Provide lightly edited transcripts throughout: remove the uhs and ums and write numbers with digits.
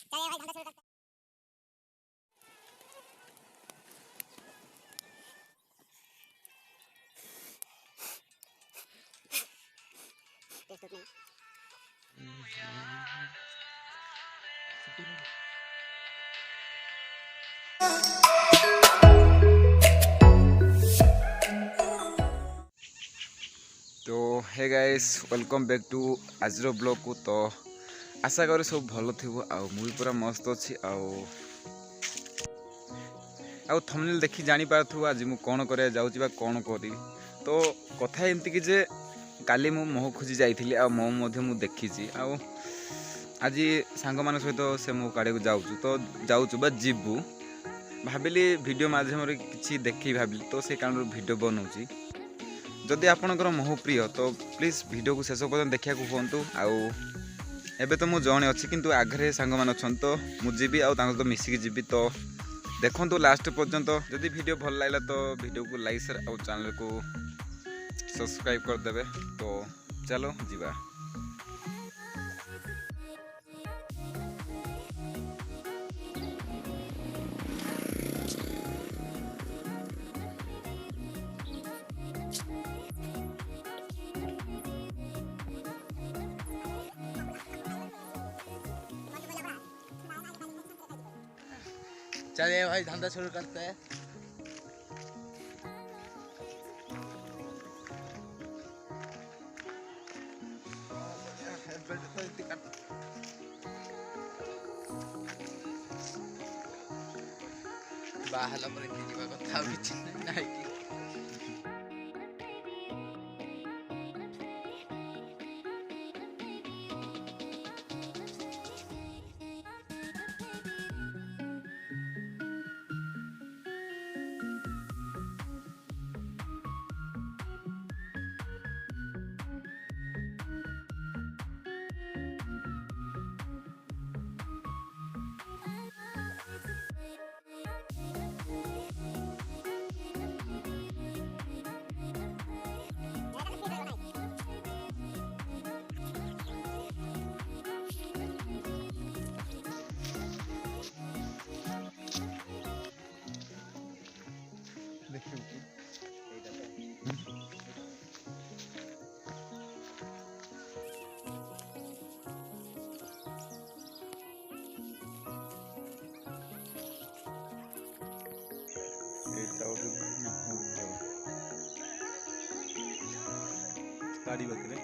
तो hey guys welcome back to आज blog को। तो आशा करी सब भल थी मुझे पूरा मस्त अच्छी थंबनेल देखी जानी पारथु आज मु कौन करे जाउची बा कौन करी। तो कथा एमती कि जे काली मु मोह खोजी जाइथिली आ मोह मध्य मु देखिची आज सांग मान सहित से मो काड़े को जाऊँ तो जाऊँ बा जीवु भाविली वीडियो माध्यम किसी देखी भाविली तो से कारण वीडियो बनाऊँगी। जदि आपणकर मोह प्रिय तो प्लीज वीडियो को शेष पर्यटन देखा कहतु। एबे तो मु जणे अच्छी किंतु आगे सांग मान अच्छा तो मुझी तो मिसिकी जीवी। तो देखो लास्ट पर्यंत जदि वीडियो भल लगा तो वीडियो को लाइक शेयर और चैनल को सब्सक्राइब करदे। तो चलो जीवा। चलिए भाई धंधा शुरू करते हैं। बाहला पर जीवा कथा किछि नाही कि गाड़ी बकरे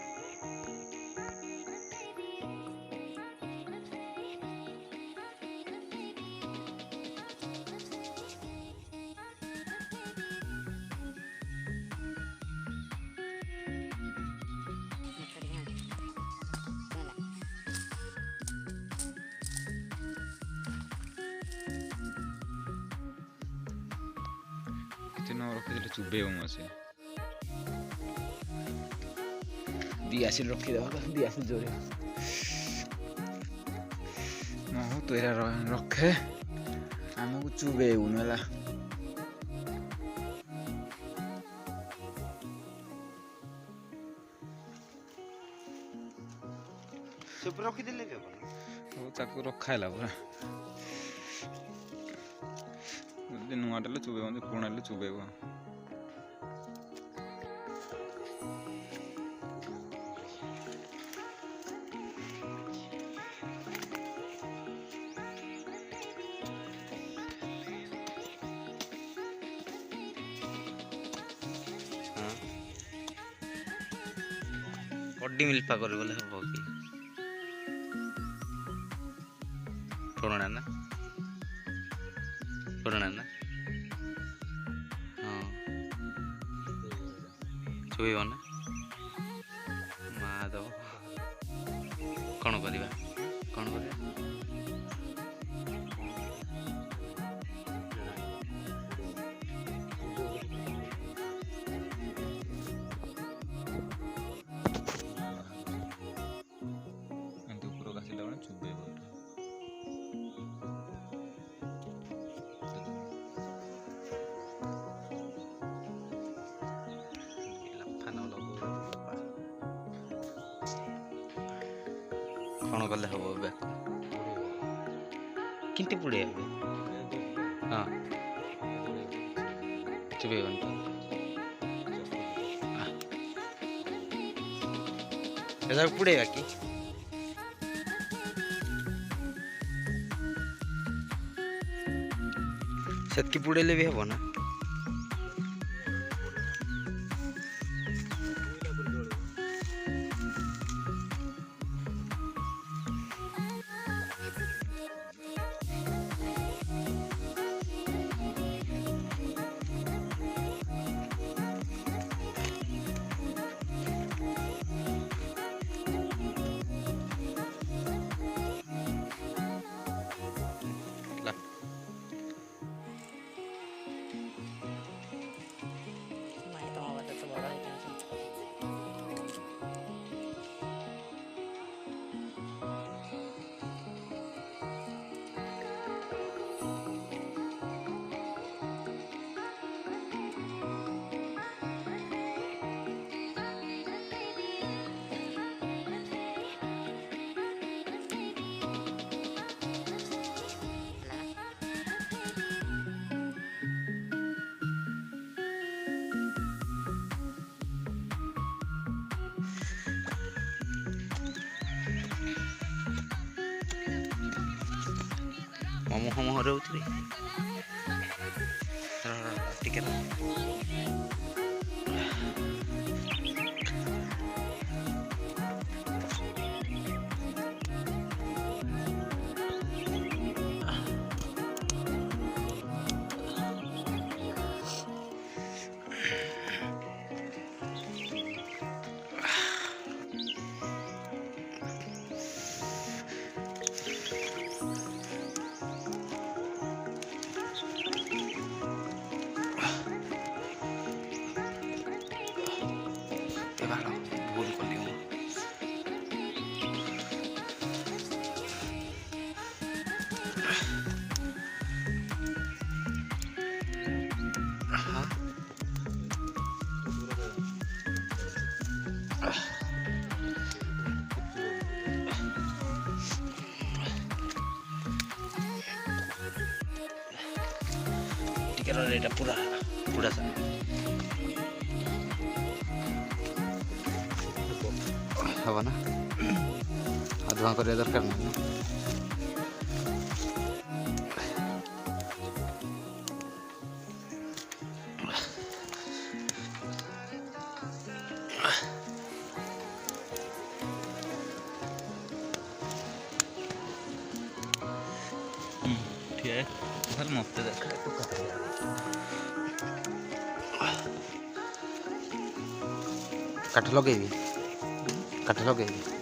रखी चुबे से दियासिल रखी दो दियासिल जोरे मह तो रखे आमको चुबे है सब रखी देले के चाकू रखाला पूरा नुआ टे चुबे पुणा चुबे बॉडी मिल्पा कर बोले हो कि पुराना ना पुराना ना हाँ छुईब ना माधव कौन करवा कौन कर कौन कले हम किंती पुढे आहे हां चुबे म्हणतो त्याच्या पुढे आहे की ସେତିକି ପୁଡ଼େଇଲେ ବି ହେବ ନା माहित आहे मला त्याचं बरं आहे त्यांचं. ମୋମୋ ଫୋମୋ ରହୁଛି ଟିକେ ଭୁଲ କଲି ମୁଁ ଟିକେ ଏଇଟା ପୁରା ପୁରା ହେବ ନା ଆଉ ଧୂଆଁ କରିବା ଦରକାର ନାହିଁ ନା ଠିକ୍ ଅଛି ମୋତେ ଦେଖା କାଠ ଲଗେଇବି କାଠ ଲଗେଇବି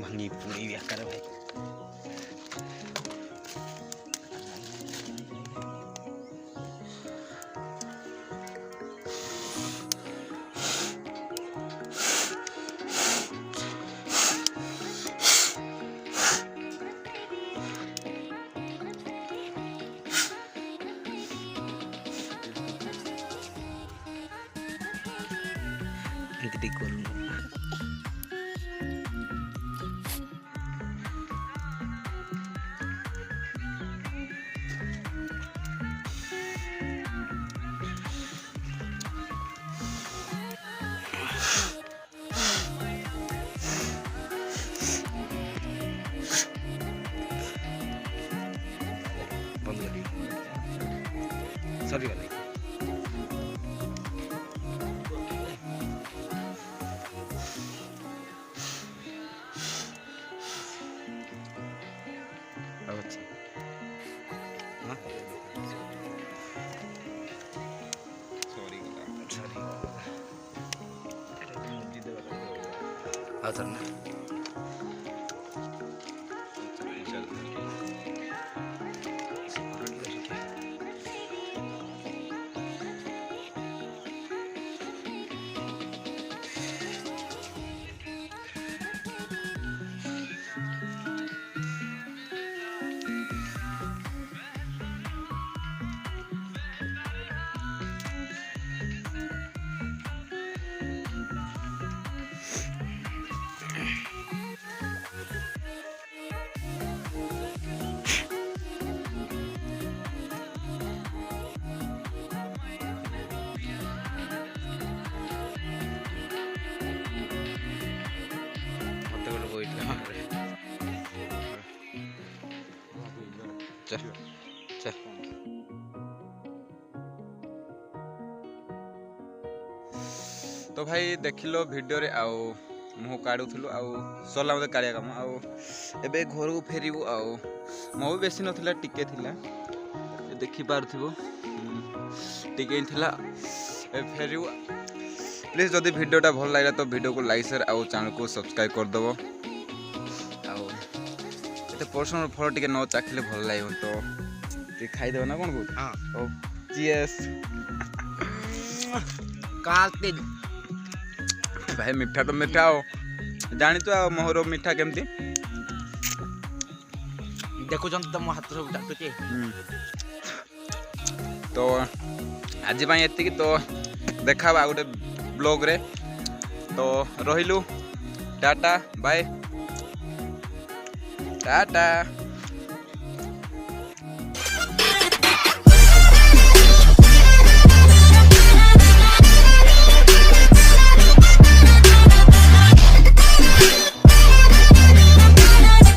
ଭାଙ୍ଗି ପୁଡ଼େଇବି ଆକାର ଭାଇ ଏମିତି ଟିକେ କରୁନୁ ବନ୍ଦ କରିବି ସରିଗଲା ଆଉ ଅଛି ହଁ ଆଉ ଥରେ ନା चल चल तो भाई देखिल भिडियो रे आउ मुह काढ़ुलु आउ सरला मत काढ़िया काम आउ एबे घर को फेरबू आउ मो बेसी नथिला टिके थिला देखि पारथिबो टिके थिला ए फेरबू प्लीज जदि भिडियोटा भल लागला तो भिडियो को लाइक शेयर आउ चैनल को सब्सक्राइब कर दबो आउ एते पर्सनल फल टिके न चाखले भल लागो तो टिके खाइ देबो ना कोन को हां ओ चीयर्स काटे भाई मिठा तो मिठा हो जानी तो मोहर मिठा केमती देखुछन त मो हाथ सब डाटुचे तो आज भाई एति तो देखा गोटे ब्लॉग रे तो रहिलु टाटा बाय टाटा।